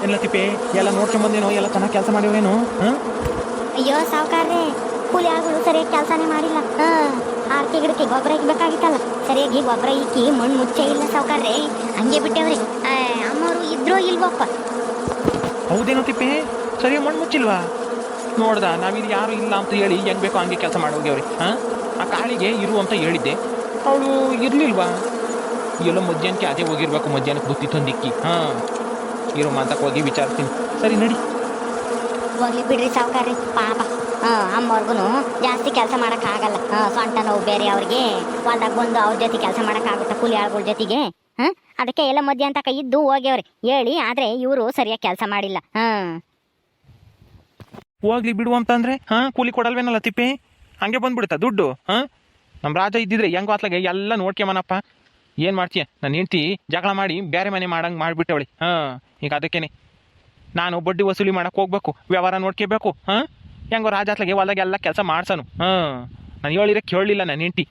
ಎಲ್ಲ ತಿಪ್ಪೆ ಎಲ್ಲ ನೋಡ್ಕೊಂಬಂದೇನೋ, ಎಲ್ಲ ಚೆನ್ನಾಗಿ ಕೆಲಸ ಮಾಡಿವ್ರೇನು? ಹಾಂ, ಅಯ್ಯೋ ಸಾವುಕಾರ್ರೆ, ಕೂಲಿ ಆಳುಗಳು ಸರಿಯಾಗಿ ಕೆಲಸನೇ ಮಾಡಿಲ್ಲ. ಆರ್ತಿ ಗಿಡಕ್ಕೆ ಗೊಬ್ಬರ ಇಕ್ಬೇಕಾಗಿತ್ತಲ್ಲ, ಸರಿಯಾಗಿ ಗೊಬ್ಬರ ಇಕ್ಕಿ ಮಣ್ಣು ಮುಚ್ಚೇ ಇಲ್ಲ ಸಾವುಕಾರ್ರೆ, ಹಂಗೆ ಬಿಟ್ಟೇವ್ರಿ. ಅಮ್ಮವರು ಇದ್ರೋ ಇಲ್ವಪ್ಪ? ಹೌದೇನೋ ತಿಪ್ಪೆ, ಸರಿ ಮಣ್ಣು ಮುಚ್ಚಿಲ್ವಾ? ನೋಡ್ದ, ನಾವಿಲ್ಲಿ ಯಾರು ಇಲ್ಲ ಅಂತ ಹೇಳಿ ಹೆಂಗೆ ಬೇಕೋ ಹಂಗೆ ಕೆಲಸ ಮಾಡೋಗ್ಯವ್ರಿ. ಹಾಂ, ಆ ಕಾಳಿಗೆ ಇರು ಅಂತ ಹೇಳಿದ್ದೆ, ಅವಳು ಇರಲಿಲ್ವಾ? ಎಲ್ಲೋ ಮಧ್ಯಾಹ್ನಕ್ಕೆ ಅದೇ ಹೋಗಿರ್ಬೇಕು, ಮಧ್ಯಾಹ್ನಕ್ಕೆ ಬುತ್ತಿ ತಂದಿಕ್ಕಿ. ಹಾಂ, ಇರೋ ಮಾತಕ್ಕೆ ಹೋಗಿ ವಿಚಾರಿಸ್ತೀನಿ. ಸರಿ ನಡಿ. ಹೋಗ್ಲಿ ಬಿಡ್ರಿ ಸಾವುಕಾರ್ರಿ, ಪಾಪ ಅಮ್ಮವ್ರಿಗೂ ಜಾಸ್ತಿ ಕೆಲಸ ಮಾಡೋಕ್ಕಾಗಲ್ಲ. ಸೊಂಟ ನೋವು ಬೇರೆ ಅವ್ರಿಗೆ, ಹೊಲ್ದಾಗ ಬಂದು ಅವ್ರ ಜೊತೆ ಕೆಲಸ ಮಾಡೋಕ್ಕಾಗುತ್ತೆ ಕೂಲಿ ಆಳುಗಳ ಜೊತೆಗೆ. ಅದಕ್ಕೆ ಎಲ್ಲ ಮಧ್ಯಾಹ್ನ ತನಕ ಇದ್ದು ಹೋಗ್ಯವ್ರಿ ಹೇಳಿ, ಆದರೆ ಇವರು ಸರಿಯಾಗಿ ಕೆಲಸ ಮಾಡಿಲ್ಲ. ಹೋಗ್ಲಿ ಬಿಡು ಅಂತಂದ್ರೆ ಕೂಲಿ ಕೊಡಲ್ವೇನಲ್ಲ ತಿಪ್ಪೆ, ಹಂಗೆ ಬಂದ್ಬಿಡುತ್ತಾ ದುಡ್ಡು? ನಮ್ಮ ರಾಜ ಇದ್ದಿದ್ರೆ ಹೆಂಗೋ ಅತ್ಲಾಗೆ ಎಲ್ಲ ನೋಡ್ಕೊಂಬನಪ್ಪ. ಏನು ಮಾಡ್ತೀಯ, ನನ್ನ ಹೆಂಡ್ತಿ ಜಗಳ ಮಾಡಿ ಬೇರೆ ಮನೆ ಮಾಡಂಗೆ ಮಾಡಿಬಿಟ್ಟವಳಿ. ಈಗ ಅದಕ್ಕೇನೆ ನಾನು ಬಡ್ಡಿ ವಸೂಲಿ ಮಾಡಕ್ಕೆ ಹೋಗ್ಬೇಕು, ವ್ಯವಹಾರ ನೋಡ್ಕೋಬೇಕು. ಹೆಂಗೋ ರಾಜ ಅತ್ಲಾಗೆ ಹೊಲ್ದಾಗ ಎಲ್ಲ ಕೆಲಸ ಮಾಡ್ಸನು. ನಾನು ಹೇಳಿದ್ರೆ ಕೇಳಲಿಲ್ಲ ನನ್ನ ಹೆಂಡ್ತಿ.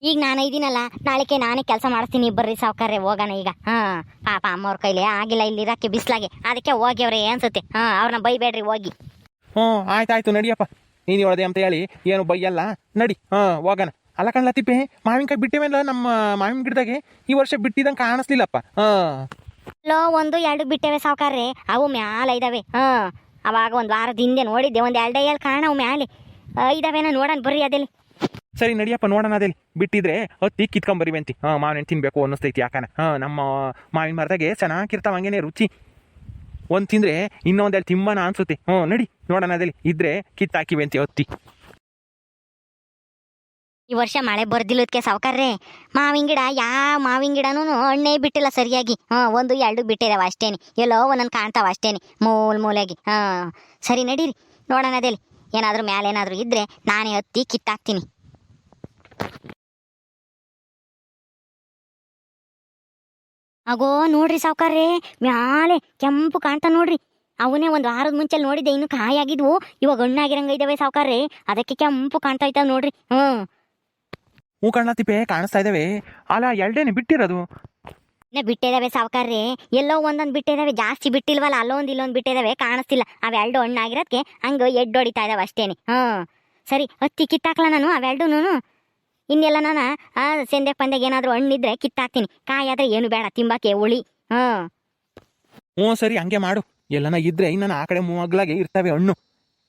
ಈಗ ನಾನು ಇದೀನಲ್ಲ, ನಾಳೆಗೆ ನಾನೇ ಕೆಲಸ ಮಾಡ್ತೀನಿ, ಬರ್ರಿ ಸಾವುಕಾರ್ರೆ ಹೋಗೋಣ ಈಗ. ಪಾಪ ಅಮ್ಮವ್ರ ಕೈಲಿ ಆಗಿಲ್ಲ ಇಲ್ಲಿ ಇರೋಕ್ಕೆ ಬಿಸ್ಲಾಗೆ, ಅದಕ್ಕೆ ಹೋಗ್ಯವ್ರೆ ಅನ್ಸುತ್ತೆ. ಅವ್ರನ್ನ ಬೈಬೇಡ್ರಿ ಹೋಗಿ. ಆಯ್ತಾಯ್ತು ನಡಿಯಪ್ಪ, ನೀನು ಹೇಳ್ದೆ ಅಂತ ಹೇಳಿ ಏನು ಬೈಯಲ್ಲ, ನಡಿ. ಹೋಗೋಣ. ಅಲ್ಲ ಕಣ್ಲ ತಿಪ್ಪೆ, ಮಾವಿನಕಾಯಿ ಬಿಟ್ಟಿವೆಲ್ಲ ನಮ್ಮ ಮಾವಿನ ಗಿಡದಾಗೆ, ಈ ವರ್ಷ ಬಿಟ್ಟಿದಂಗೆ ಕಾಣಿಸ್ಲಿಲ್ಲಪ್ಪ. ಲೋ, 1-2 ಬಿಟ್ಟೇವೆ ಸಾವುಕಾರ್ರೆ, ಅವು ಮ್ಯಾಲೆ ಇದಾವೆ. ಅವಾಗ ಒಂದು ವಾರದ ಹಿಂದೆ ನೋಡಿದ್ದೆ, ಒಂದು 2 ಕಾರಣ ಅವು ಮ್ಯಾಲೆ ಇದಾವೇನ, ನೋಡೋಣ ಬರ್ರಿ ಅದೇಲಿ. ಸರಿ ನಡಿಯಪ್ಪ, ನೋಡೋಣ ಅದೇಲಿ ಬಿಟ್ಟಿದ್ರೆ ಹತ್ತಿ ಕಿತ್ಕೊಂಬರಿವಂತಿ. ಮಾವಿನ ಹಣ್ಣು ತಿನ್ಬೇಕು ಅನ್ನಿಸ್ತೈತಿ ಯಾಕನ. ನಮ್ಮ ಮಾವಿನ ಮರದಾಗೆ ಚೆನ್ನಾಗಿರ್ತಾವ, ಹಂಗೇನೆ ರುಚಿ. ಒಂದು ತಿಂದರೆ ಇನ್ನೊಂದೆರಡು ತಿಂಬನ ಅನ್ಸುತ್ತೆ. ನಡಿ ನೋಡೋಣ ಅದೇಲಿ, ಇದ್ರೆ ಕಿತ್ತಾಕಿವಂತಿ ಹತ್ತಿ. ಈ ವರ್ಷ ಮಳೆ ಬರ್ದಿಲ್ಲದಕ್ಕೆ ಸಾವುಕಾರ್ರೆ, ಮಾವಿನ ಗಿಡ ಯಾವ ಮಾವಿನ ಗಿಡನೂ ಹಣ್ಣೇ ಬಿಟ್ಟಿಲ್ಲ ಸರಿಯಾಗಿ. 1-2 ಬಿಟ್ಟಿದಾವೆ ಅಷ್ಟೇನೆ, ಎಲ್ಲೋ ಒಂದೊಂದು ಕಾಣ್ತಾವ ಅಷ್ಟೇನೆ ಮೂಲೆಗೆ. ಸರಿ ನಡೀರಿ ನೋಡೋಣ ಅದೇಲಿ, ಏನಾದರೂ ಮ್ಯಾಲೇನಾದರೂ ಇದ್ರೆ ನಾನೇ ಹತ್ತಿ ಕಿತ್ತಾಕ್ತೀನಿ. ಆಗೋ ನೋಡ್ರಿ ಸಾವುಕಾರ್ರೆ, ಮ್ಯಾಲೆ ಕೆಂಪು ಕಾಣ್ತಾ ನೋಡ್ರಿ. ಅವನೇ ಒಂದು ವಾರದ ಮುಂಚೆ ನೋಡಿದ್ದೆ, ಇನ್ನು ಕಾಯಾಗಿದ್ವು, ಇವಾಗ ಹಣ್ಣಾಗಿರಂಗ ಇದಾವೆ ಸಾವುಕಾರ್ರೆ, ಅದಕ್ಕೆ ಕೆಂಪು ಕಾಣ್ತಾ ಇದ್ದಾವೆ ನೋಡ್ರಿ. ಹೂ ಕಣ್ಲತ್ತಿಪೆ ಕಾಣಿಸ್ತಾ ಇದ್ದಾವೆ. ಅಲ್ಲ, 2 ಬಿಟ್ಟಿರೋದು ಬಿಟ್ಟಿದಾವೆ ಸಾವುಕಾರ್ರೆ, ಎಲ್ಲೋ ಒಂದೊಂದು ಬಿಟ್ಟಿದಾವೆ, ಜಾಸ್ತಿ ಬಿಟ್ಟಿಲ್ವಲ್ಲ, ಅಲ್ಲೊಂದು ಇಲ್ಲೊಂದು ಬಿಟ್ಟಿದಾವೆ, ಕಾಣಿಸ್ತಿಲ್ಲ. ಅವೆರಡು ಹಣ್ಣಾಗಿರೋದಕ್ಕೆ ಹಂಗೆ ಎಡ್ಡೊಡಿತಾ ಇದಾವೆ ಅಷ್ಟೇನೆ. ಸರಿ ಹತ್ತಿ ಕಿತ್ತಾಕ್ಲ ನಾನು ಅವೆರಡೂನು. ಇನ್ನೆಲ್ಲ ನಾನು ಸಂದೆ ಪಂದೆಗೆ ಏನಾದರೂ ಹಣ್ಣಿದ್ರೆ ಕಿತ್ತಾಕ್ತೀನಿ, ಕಾಯಾದ್ರೆ ಏನು ಬೇಡ ತಿಂಬಾಕೆ ಉಳಿ. ಸರಿ ಹಂಗೆ ಮಾಡು. ಎಲ್ಲನ ಇದ್ರೆ ಇನ್ನು ಆ ಕಡೆ ಮಗ್ಲಾಗೆ ಇರ್ತವೆ ಹಣ್ಣು,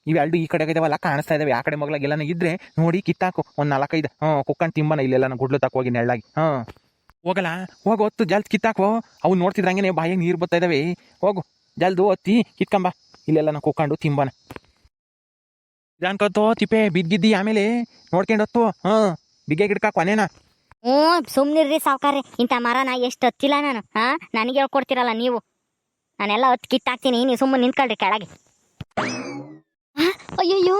ಇವೆರಡು ಈ ಕಡೆಗೆ ಇದಾವಲ್ಲ ಕಾಣಿಸ್ತಾ ಇದಾವೆ. ಆ ಕಡೆ ಮಗ್ಲಾಗ ಎಲ್ಲನ ಇದ್ರೆ ನೋಡಿ ಕಿತ್ತಾಕು, ಒಂದು 4-5 ಕುಕ್ಕಂಡು ತಿಂಬನ ಇಲ್ಲೆಲ್ಲ ಗುಡ್ಲು ಹೋಗಿ ನೆಳ್ಳಾಗಿ. ಹೋಗಲ್ಲ, ಹೋಗು ಹೊತ್ತು ಜಲ್ದಿ ಕಿತ್ತಾಕೋ. ಅವು ನೋಡ್ತಿದ್ರಂಗೆ ಬಾಯಿಗೆ ನೀರು ಬರ್ತಾ ಇದಾವೆ. ಹೋಗು ಜಲ್ದು ಹೊತ್ತಿ ಕಿತ್ಕೊಂಬ, ಇಲ್ಲೆಲ್ಲ ಕುಕ್ಕೊಂಡು ತಿಂಬನ. ಜಾನ್ಕತ್ತೋ ತಿಪ್ಪೆ ಬಿದ್ದಿದ್ದಿ, ಆಮೇಲೆ ನೋಡ್ಕೊಂಡು ಹೊತ್ತು ಬಿಗ್ಗೆ ಗಿಡಕ ಕೊನೆನಾ. ಸುಮ್ನಿರ್ರಿ ಸಾವುಕಾರ್ರೆ, ಇಂಥ ಮರನ ಎಷ್ಟು ಹತ್ತಿಲ್ಲ ನಾನು. ನನಗೆ ಹೇಳ್ಕೊಡ್ತಿರಲ್ಲ ನೀವು. ನಾನೆಲ್ಲ ಹೊತ್ತು ಕಿತ್ತಾಕ್ತೀನಿ, ನೀವು ಸುಮ್ಮನೆ ನಿಂತ್ಕೊಳ್ರಿ ಕೆಳಗೆ. ಅಯ್ಯಯ್ಯೋ,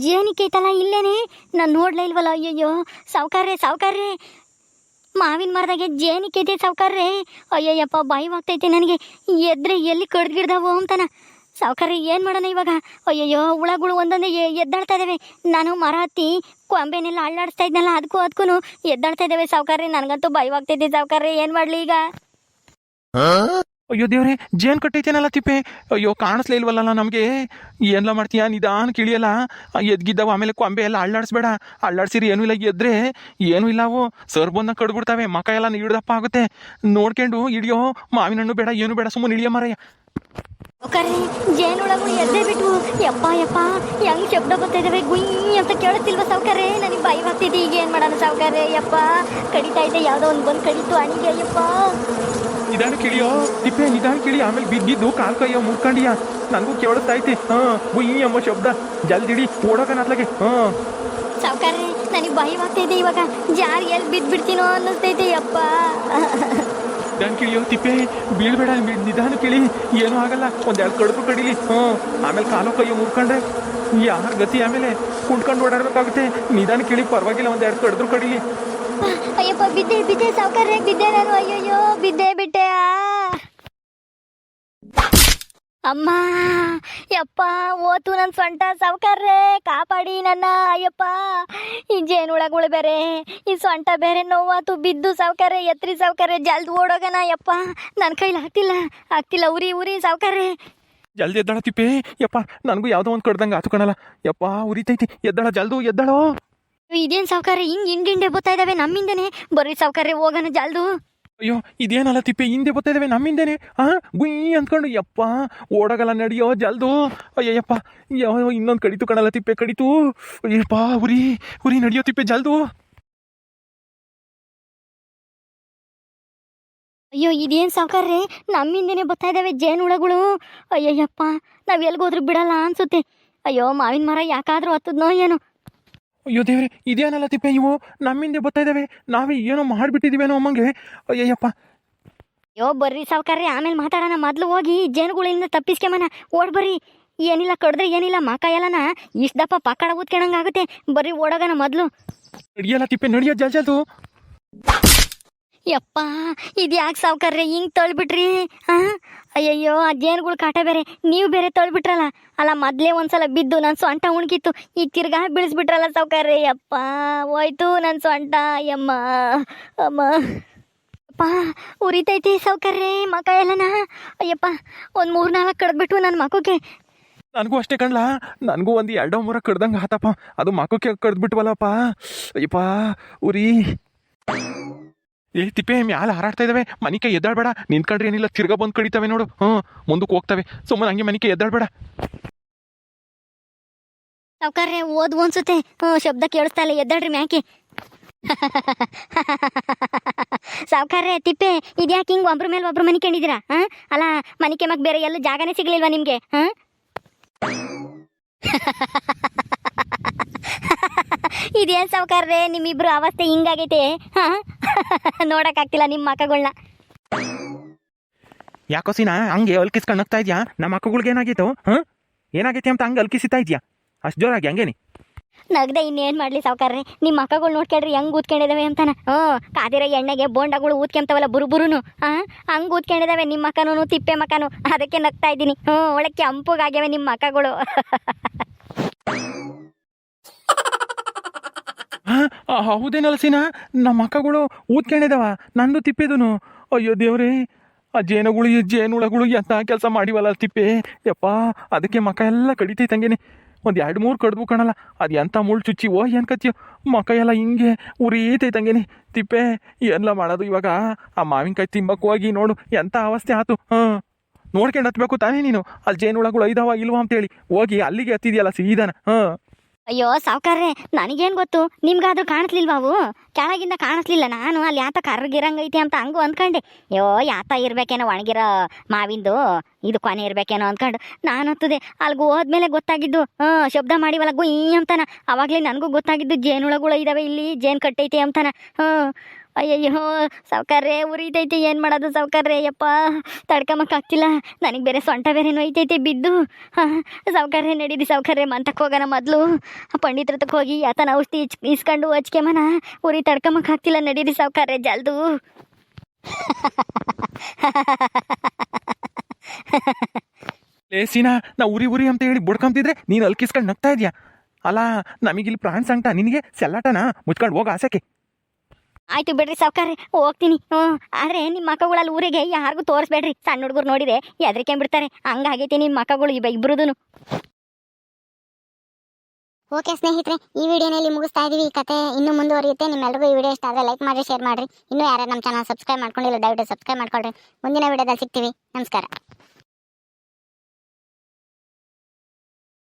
ಜೇನಿಕೆ ಐತಲ್ಲ ಇಲ್ಲೇನೆ, ನಾನು ನೋಡ್ಲೇ ಇಲ್ವಲ್ಲ. ಅಯ್ಯಯ್ಯೋ ಸಾವುಕಾರ್ರೆ, ಮಾವಿನ ಮರದಾಗೆ ಜೇನಿಕೆ ಐತೆ ಸಾವುಕಾರ್ರೆ. ಅಯ್ಯಯ್ಯಪ್ಪ, ಭಯವಾಗ್ತೈತೆ ನನಗೆ, ಎದ್ರೆ ಎಲ್ಲಿ ಕಡ್ದಿಡ್ದಾವೋ ಅಂತನ. ಸಾವುಕಾರ್ರೆ ಏನು ಮಾಡೋಣ ಇವಾಗ? ಅಯ್ಯಯ್ಯೋ, ಹುಳಗಳು ಒಂದೊಂದೇ ಎದ್ದಾಡ್ತಾ ಇದ್ದಾವೆ. ನಾನು ಮರ ಹತ್ತಿ ಕೊಂಬೆನೆಲ್ಲ ಅಳ್ಳಾಡಿಸ್ತಾ ಇದ್ನಲ್ಲ, ಅದಕ್ಕೂ ಎದ್ದಾಡ್ತಾ ಇದ್ದಾವೆ ಸಾವುಕಾರ್ರೆ. ನನಗಂತೂ ಭಯವಾಗ್ತೈತೆ ಸಾವುಕಾರ್ರೆ, ಏನು ಮಾಡಲಿ ಈಗ? ಅಯ್ಯೋ ದೇವ್ರೆ, ಜೇನು ಕಟ್ಟೈತೇನಲ್ಲ ತಿಪ್ಪೆ. ಅಯ್ಯೋ ಕಾಣಿಸ್ಲೇ ಇಲ್ವಲ್ಲ ನಮಗೆ. ಏನೆಲ್ಲ ಮಾಡ್ತೀಯ, ನಿಧಾನ ಕಿಳಿಯಲ್ಲ. ಎದ್ಗಿದ್ದಾವ, ಆಮೇಲೆ ಕೊಂಬೆ ಎಲ್ಲ ಅಳ್ಳಾಡಿಸ್ಬೇಡ. ಅಳ್ಳಾಡ್ಸಿರಿ ಏನೂ ಇಲ್ಲ, ಎದ್ರೆ ಏನೂ ಇಲ್ಲ, ಅವು ಸರ್ ಬಂದಾಗ ಕಡ್ಬಿಡ್ತಾವೆ, ಮಕ ಎಲ್ಲ ಹಿಡ್ದಪ್ಪ ಆಗುತ್ತೆ. ನೋಡ್ಕೊಂಡು ಹಿಡಿಯೋ, ಮಾವಿನ ಹಣ್ಣು ಬೇಡ ಏನು ಬೇಡ, ಸುಮ್ಮನೆ ಹಿಡಿಯ ಮರಯ್ಯ. ಜೇನುಳಗಳು ಎದ್ದೇ ಬಿಟ್ವು. ಯಪ್ಪ ಹೆಂಗ್ ಶಬ್ದ ಬರ್ತಾ ಇದಾವೆ, ಗುಯ್ ಅಂತ ಕೇಳುತ್ತಿಲ್ವ ಸಾವುಕಾರ್ರೆ? ನನಗೆ ಭಯವಾಗ್ತಿದೆ, ಈಗ ಏನು ಮಾಡೋಣ ಸಾವುಕಾರ್ರೆ? ಯಪ್ಪ ಕಡಿತಾ ಇದ್ದೆ, ಯಾವುದೋ ಒಂದು ಬಂದು ಕಡಿತು ಅಣಿಗೆ. ಅಯ್ಯಪ್ಪ, ನಿಧಾನ ಕಿಳಿಯೋ ತಿಪ್ಪೆ, ನಿಧಾನ ಕಿಳಿ, ಆಮೇಲೆ ಬಿದ್ದಿದ್ದು ಕಾಲ್ ಕೈಯ ಮುರ್ಕಂಡಿಯ, ನನಗೂ ಕೇಳಿಸ್ತಾ ಐತಿ. ಗುಯ್ ಎಂಬ ಶಬ್ದ, ಜಲ್ದಿಡಿ ಓಡೋಕನ ಅತ್ಲಾಗೆ. ಸಾವುಕಾರ್ರೆ, ನನಗೆ ಭಯವಾಗ್ತಿದೆ ಇವಾಗ, ಜಾರಿ ಎಲ್ಲಿ ಬಿದ್ದುಬಿಡ್ತೀನೋ ಅನ್ನಿಸ್ತೈತೆ. ಯಪ್ಪ, ನಿಧಾನ ಕಿಳಿಯೋ ತಿಪ್ಪೆ, ಬೀಳ್ಬೇಡ, ನಿಧಾನ ಕಿಳಿ, ಏನೂ ಆಗಲ್ಲ. 1-2 ಕಡಿದ್ರು ಕಡಿಲಿ. ಆಮೇಲೆ ಕಾಲೋ ಕೈಯೋ ಮುರ್ಕೊಂಡ್ರೆ ಯಾರ ಗತಿ? ಆಮೇಲೆ ಕುಂಡ್ಕೊಂಡು ಓಡಾಡ್ಬೇಕಾಗುತ್ತೆ. ನಿಧಾನ ಕಿಳಿ, ಪರವಾಗಿಲ್ಲ, 1-2 ಕಡಿದ್ರು ಕಡಿಲಿ. ಅಯ್ಯಪ್ಪ, ಬಿದ್ದೆ ಸಾವುಕಾರ್ರೆ, ಬಿದ್ದೆ ನಾನು. ಅಯ್ಯಯ್ಯೋ, ಬಿದ್ದೆ ಬಿಟ್ಟೆ. ಅಮ್ಮ ಯಪ್ಪ ಓತು ನನ್ನ ಸೊಂಟ ಸಾವ್ಕಾರ್ರೆ ಕಾಪಾಡಿ ನನ್ನ ಅಯ್ಯಪ್ಪ ಈ ಜೇನುಳಗಳು ಬೇರೆ ಈ ಸೊಂಟ ಬೇರೆ ನೋವಾತು ಬಿದ್ದು ಸಾವ್ಕಾರ್ರೆ ಎತ್ರಿ ಸಾವ್ಕಾರ್ರೆ ಜಲ್ದಿ ಓಡೋಗನ ಯಪ್ಪ ನನ್ನ ಕೈಲಿ ಆಗ್ತಿಲ್ಲ ಉರಿ ಉರಿ ಸಾವ್ಕಾರ್ರೆ ಜಲ್ದಿ ಎದ್ದಾಳ ತಿಪ್ಪೆ ಯಪ್ಪ ನನಗೂ ಯಾವುದೋ ಒಂದು ಕಡ್ದಂಗೆ ಆತು ಕಣಲ್ಲ ಯಪ್ಪ ಉರಿತೈತಿ ಎದ್ದಾಳ ಜಲ್ದು ಎದ್ದಾಳೋ ಇದೇನು ಸಾವ್ಕಾರ್ರೆ ಹಿಂಗೆ ಬರ್ತಾ ಇದ್ದಾವೆ ನಮ್ಮಿಂದನೇ ಬರ್ರಿ ಸಾವ್ಕಾರ್ರೆ ಹೋಗೋಣ ಜಲ್ದು ಅಯ್ಯೋ ಇದೇನಲ್ಲ ತಿಪ್ಪೆ ಹಿಂದೆ ಬರ್ತಾ ಇದ್ದಾವೆ ನಮ್ಮಿಂದೇನೆ ಗುಯ್ ಅಂದ್ಕೊಂಡು ಯಪ್ಪ ಓಡಗಲ್ಲ ನಡಿಯೋ ಜಲ್ದು ಅಯ್ಯಪ್ಪ ಇನ್ನೊಂದು ಕಡಿತು ಕಣಲ್ಲ ತಿಪ್ಪೆ ಕಡಿತು ಅಯ್ಯಪ್ಪ ಉರಿ ಉರಿ ನಡಿಯೋ ತಿಪ್ಪೆ ಜಲ್ದು ಅಯ್ಯೋ ಇದೇನು ಸಾವ್ಕಾರ್ರೆ ನಮ್ಮಿಂದನೇ ಬರ್ತಾ ಇದ್ದಾವೆ ಜೇನುಳಗಳು ಅಯ್ಯಯ್ಯಪ್ಪ ನಾವು ಎಲ್ಗೋದ್ರೂ ಬಿಡಲ್ಲ ಅನ್ಸುತ್ತೆ ಅಯ್ಯೋ ಮಾವಿನ ಮರ ಯಾಕಾದ್ರೂ ಹತ್ತದ್ನೋ ಏನೋ ಅಯ್ಯೋ ದೇವ್ರೆ ಇದೇನಲ್ಲ ತಿಪ್ಪೆ ಇವು ನಮ್ಮಿಂದೆ ಬರ್ತಾ ಇದ್ದಾವೆ ನಾವೇ ಏನೋ ಮಾಡಿಬಿಟ್ಟಿದ್ದೀವೇನೋ ಅಮ್ಮಂಗೆ ಅಯ್ಯಯ್ಯಪ್ಪ ಅಯ್ಯೋ ಬರ್ರಿ ಸಾವ್ಕಾರ್ರೆ ಆಮೇಲೆ ಮಾತಾಡೋಣ ಮೊದಲು ಹೋಗಿ ಜೇನುಗಳಿಂದ ತಪ್ಪಿಸ್ಕೆಮನ ಓಡ್ ಬರ್ರಿ ಏನಿಲ್ಲ ಕಡ್ದ್ರೆ ಏನಿಲ್ಲ ಮಕ ಎಲ್ಲನ ಇಷ್ಟು ದಪ್ಪ ಪಕ್ಕಡ ಊದ್ಕೊಳಂಗಾಗುತ್ತೆ ಬರ್ರಿ ಓಡೋಗಣ ಮೊದಲು ನಡಿಯಲ್ಲ ತಿಪ್ಪೆ ನಡಿಯೋ ಜಲ್ದು ಯಪ್ಪ ಇದು ಯಾಕೆ ಸಾವ್ಕಾರ್ರೆ ಹಿಂಗೆ ತೊಳ್ಬಿಟ್ರಿ ಅಯ್ಯಯ್ಯೋ ಆ ಜೇನುಗಳು ಕಾಟ ಬೇರೆ ನೀವು ಬೇರೆ ತೊಳ್ಬಿಟ್ರಲ್ಲ ಅಲ್ಲ ಮೊದಲೇ ಒಂದ್ಸಲ ಬಿದ್ದು ನನ್ನ ಸೊಂಟ ಉಣ್ಕಿತ್ತು ಈಗ ತಿರ್ಗಾ ಬೀಳಿಸ್ಬಿಟ್ರಲ್ಲ ಸಾವ್ಕಾರ್ರೆ ಯಪ್ಪ ಹೋಯ್ತು ನನ್ನ ಸೊಂಟ ಅಯ್ಯಮ್ಮ ಅಮ್ಮ ಅಪ್ಪ ಉರಿತೈತಿ ಸಾವ್ಕಾರ್ರೆ ಮಕ ಎಲ್ಲನ ಅಯ್ಯಪ್ಪ ಒಂದು 3-4 ಕಡ್ದ್ಬಿಟ್ಟು ನನ್ನ ಮಕಕ್ಕೆ ನನಗೂ ಅಷ್ಟೇ ಕಣ್ಲಾ ನನಗೂ ಒಂದು 2-3 ಕಡ್ದಂಗೆ ಆತಪ್ಪ ಅದು ಮಕ್ಕಕ್ಕೆ ಕಡ್ದ್ಬಿಟ್ವಲ್ಲಪ್ಪ ಅಯ್ಯಪ್ಪ ಉರಿ ತಿಪ್ಪೆ ಮ್ಯಾಲೆ ಹಾರಾಡ್ತಾ ಇದ್ದಾವೆ ಮನಿಕೆ ಎದ್ದಾಡ್ಬೇಡ ನಿಂತ್ಕೊಂಡ್ರೆ ಏನಿಲ್ಲ ತಿರ್ಗಾ ಬಂದು ಕಡಿತಾವೆ ನೋಡು ಮುಂದಕ್ಕೆ ಹೋಗ್ತವೆ ಸುಮ್ಮನೆ ಹಂಗೆ ಮನಿಕೆ ಎದ್ದಾಡ್ಬೇಡ ಸಾವ್ಕಾರ್ರೆ ಓದ್ವು ಅನ್ಸುತ್ತೆ ಶಬ್ದ ಕೇಳಿಸ್ತಾ ಇಲ್ಲ ಎದ್ದಾಡ್ರಿ ಮ್ಯಾಕೆ ಸಾವ್ಕಾರ್ರೆ ತಿಪ್ಪೆ ಇದ್ಯಾಕೆ ಹಿಂಗೆ ಒಬ್ರ ಮೇಲೆ ಒಬ್ರು ಮನಿಕೊಂಡಿದ್ದೀರಾ ಅಲ್ಲ ಮನಿಕೆ ಮಗ ಬೇರೆ ಎಲ್ಲೂ ಜಾಗನೇ ಸಿಗ್ಲಿಲ್ವಾ ನಿಮಗೆ ಇದೇನು ಸಾವ್ಕಾರ್ರೆ ನಿಮ್ಮಿಬ್ರು ಅವಸ್ಥೆ ಹಿಂಗಾಗೈತೆ ನೋಡಕ್ಕಾಗ್ತಿಲ್ಲ ನಿಮ್ಮ ಮಕ್ಕಗಳನ್ನ ಯಾಕೋ ಸೀನಾ ಹಂಗೆ ಅಲ್ಕಿಸ್ಕೊಂಡು ನಗ್ತಾ ಇದೆಯಾ ನಮ್ಮ ಮಕ್ಕಳಿಗೆ ಏನಾಗಿತ್ತು ಏನಾಗೈತಿ ಅಂತ ಹಂಗೆ ಅಲ್ಕಿಸ್ತಾ ಇದೆಯಾ ಅಷ್ಟು ಜೋರಾಗಿ ಹಂಗೇನಿ ನಗ್ದೆ ಇನ್ನೇನು ಮಾಡಲಿ ಸಾವ್ಕಾರ್ರೆ ನಿಮ್ಮ ಮಕ್ಕಗಳು ನೋಡ್ಕೊಳ್ರಿ ಹೆಂಗೆ ಊದ್ಕೊಂಡಿದ್ದಾವೆ ಅಂತಾನ ಕಾದಿರೋ ಎಣ್ಣೆಗೆ ಬೋಂಡಗಳು ಊದ್ಕೊಂತವಲ್ಲ ಬುರುಬುರುನು ಹಂಗೆ ಊದ್ಕೊಂಡಿದ್ದಾವೆ ನಿಮ್ಮ ಮಕ್ಕನೂ ತಿಪ್ಪೆ ಮಕ್ಕನು ಅದಕ್ಕೆ ನಗ್ತಾ ಇದ್ದೀನಿ ಒಳಗೆ ಕೆಂಪುಗಾಗ್ಯಾವೆ ನಿಮ್ಮ ಮಕ್ಕಗಳು ಹೌದೇನಲ್ಲ ಸೀನಾ ನಮ್ಮ ಮಕ್ಕಗಳು ಊದ್ಕೊಂಡಿದ್ದಾವ ನಂದು ತಿಪ್ಪಿದನು ಅಯ್ಯೋ ದೇವ್ರೇ ಆ ಜೇನುಳಗಳು ಎಂತ ಕೆಲಸ ಮಾಡಿವಲ್ಲ ತಿಪ್ಪೆ ಯಪ್ಪ ಅದಕ್ಕೆ ಮಕ ಎಲ್ಲ ಕಡಿತೈತಂಗೇನೆ ಒಂದು 2-3 ಕಡ್ದು ಕಣಲ್ಲ ಅದು ಎಂಥ ಮುಳ್ಳು ಚುಚ್ಚಿ ಏನು ಕತ್ತಿಯೋ ಮಕ ಎಲ್ಲ ಹಿಂಗೆ ಉರಿತೈತಂಗೇನೆ ತಿಪ್ಪೆ ಎಲ್ಲ ಮಾಡೋದು ಇವಾಗ ಆ ಮಾವಿನಕಾಯಿ ತಿಂಬಕ್ಕೆ ಹೋಗಿ ನೋಡು ಎಂಥ ಅವಸ್ಥೆ ಆಯ್ತು ನೋಡ್ಕೊಂಡು ಹತ್ಬೇಕು ತಾನೇ ನೀನು ಅಲ್ಲಿ ಜೇನುಳಗಳು ಐದಾವ ಇಲ್ವಾ ಅಂತೇಳಿ ಹೋಗಿ ಅಲ್ಲಿಗೆ ಹತ್ತಿದೆಯಲ್ಲ ಸೀದಾನ ಅಯ್ಯೋ ಸಾವ್ಕಾರ್ರೆ ನನಗೇನು ಗೊತ್ತು ನಿಮ್ಗಾದ್ರೂ ಕಾಣಿಸ್ಲಿಲ್ವಾ ಅವು ಕೆಳಗಿಂದ ಕಾಣಿಸ್ಲಿಲ್ಲ ನಾನು ಅಲ್ಲಿ ಯಾತ ಕರ್ಗಿರಂಗೈತಿ ಅಂತ ಹಂಗೂ ಅಂದ್ಕೊಂಡೆ ಅಯ್ಯೋ ಯಾತ ಇರ್ಬೇಕೇನೋ ಒಣಗಿರೋ ಮಾವಿಂದು ಇದು ಕೊನೆ ಇರ್ಬೇಕೇನೋ ಅಂದ್ಕೊಂಡು ನಾನು ಹತ್ತದೆ ಅಲ್ಲಿಗೆ ಹೋದ್ಮೇಲೆ ಗೊತ್ತಾಗಿದ್ದು ಶಬ್ದ ಮಾಡಿವಲ್ಲ ಗುಯ್ ಅಂತಾನ ಅವಾಗಲೇ ನನಗೂ ಗೊತ್ತಾಗಿದ್ದು ಜೇನುಳಗಳು ಇದ್ದಾವೆ ಇಲ್ಲಿ ಜೇನು ಕಟ್ಟೈತೆ ಅಂತಾನ ಅಯ್ಯಯ್ಯೋ ಸಾವ್ಕಾರ್ರೆ ಉರಿತೈತೆ ಏನು ಮಾಡೋದು ಸಾವ್ಕಾರ್ರೆ ಯಪ್ಪ ತಡ್ಕೊಂಬಕ್ಕಾಗ್ತಿಲ್ಲ ನನಗೆ ಬೇರೆ ಸೊಂಟ ಬೇರೆ ನೋಯ್ತೈತೆ ಬಿದ್ದು ಸಾವ್ಕಾರ್ರೆ ನಡೀರಿ ಸಾವ್ಕಾರ್ರೆ ಮಂತಕ್ಕೆ ಹೋಗೋಣ ಮೊದಲು ಪಂಡಿತ್ರ ತಕ್ಕ ಹೋಗಿ ಯಾತನ ಔಷಧಿ ಇಸ್ಕೊಂಡು ಹಚ್ಕೆಮನ ಉರಿ ತಡ್ಕೊಂಬಕ್ಕಾಗ್ತಿಲ್ಲ ನಡೀರಿ ಸಾವ್ಕಾರ್ರೆ ಜಲ್ದು ಸೀನಾ ನಾ ಉರಿ ಅಂತ ಹೇಳಿ ಬುಡ್ಕೊಂತಿದ್ರೆ ನೀನು ಅಲ್ಕಿಸ್ಕೊಂಡು ನಗ್ತಾ ಇದೆಯಾ ಅಲ್ಲ ನಮಗಿಲ್ಲಿ ಪ್ರಾಣ ಸಂಕಟ ನಿನಗೆ ಸೆಲ್ಲಾಟನ ಮುಚ್ಕೊಂಡು ಹೋಗ ಆಸಕ್ಕೆ ಆಯ್ತು ಬಿಡ್ರಿ ಸಾವ್ಕಾರ್ರೆ ಹೋಗ್ತೀನಿ ಆದರೆ ನಿಮ್ಮ ಮಕ್ಕಗಳಲ್ಲಿ ಊರಿಗೆ ಯಾರಿಗೂ ತೋರಿಸ್ಬೇಡ್ರಿ ಸಣ್ಣ ಹುಡುಗರು ನೋಡಿದೆ ಬಿಡ್ತಾರೆ ಹಂಗಾಗೈತಿ ನಿಮ್ಮ ಮಕ್ಕಳು ಇಬ್ಬರದೂ ಓಕೆ ಸ್ನೇಹಿತರೆ ಈ ವಿಡಿಯೋನಲ್ಲಿ ಮುಗಿಸ್ತಾ ಇದೀವಿ ಈ ಕತೆ ಇನ್ನೂ ಮುಂದುವರಿಯುತ್ತೆ ನಿಮ್ಮೆಲ್ಲರಿಗೂ ಈ ವಿಡಿಯೋ ಇಷ್ಟ ಆದರೆ ಲೈಕ್ ಮಾಡಿ ಶೇರ್ ಮಾಡಿರಿ ಇನ್ನೂ ಯಾರು ನಮ್ಮ ಚಾನಲ್ ಸಬ್ಸ್ಕ್ರೈಬ್ ಮಾಡ್ಕೊಂಡಿಲ್ಲ ದಯವಿಟ್ಟು ಸಬ್ಸ್ಕ್ರೈಬ್ ಮಾಡ್ಕೊಳ್ರಿ ಮುಂದಿನ ವಿಡಿಯೋದಲ್ಲಿ ಸಿಗ್ತೀವಿ ನಮಸ್ಕಾರ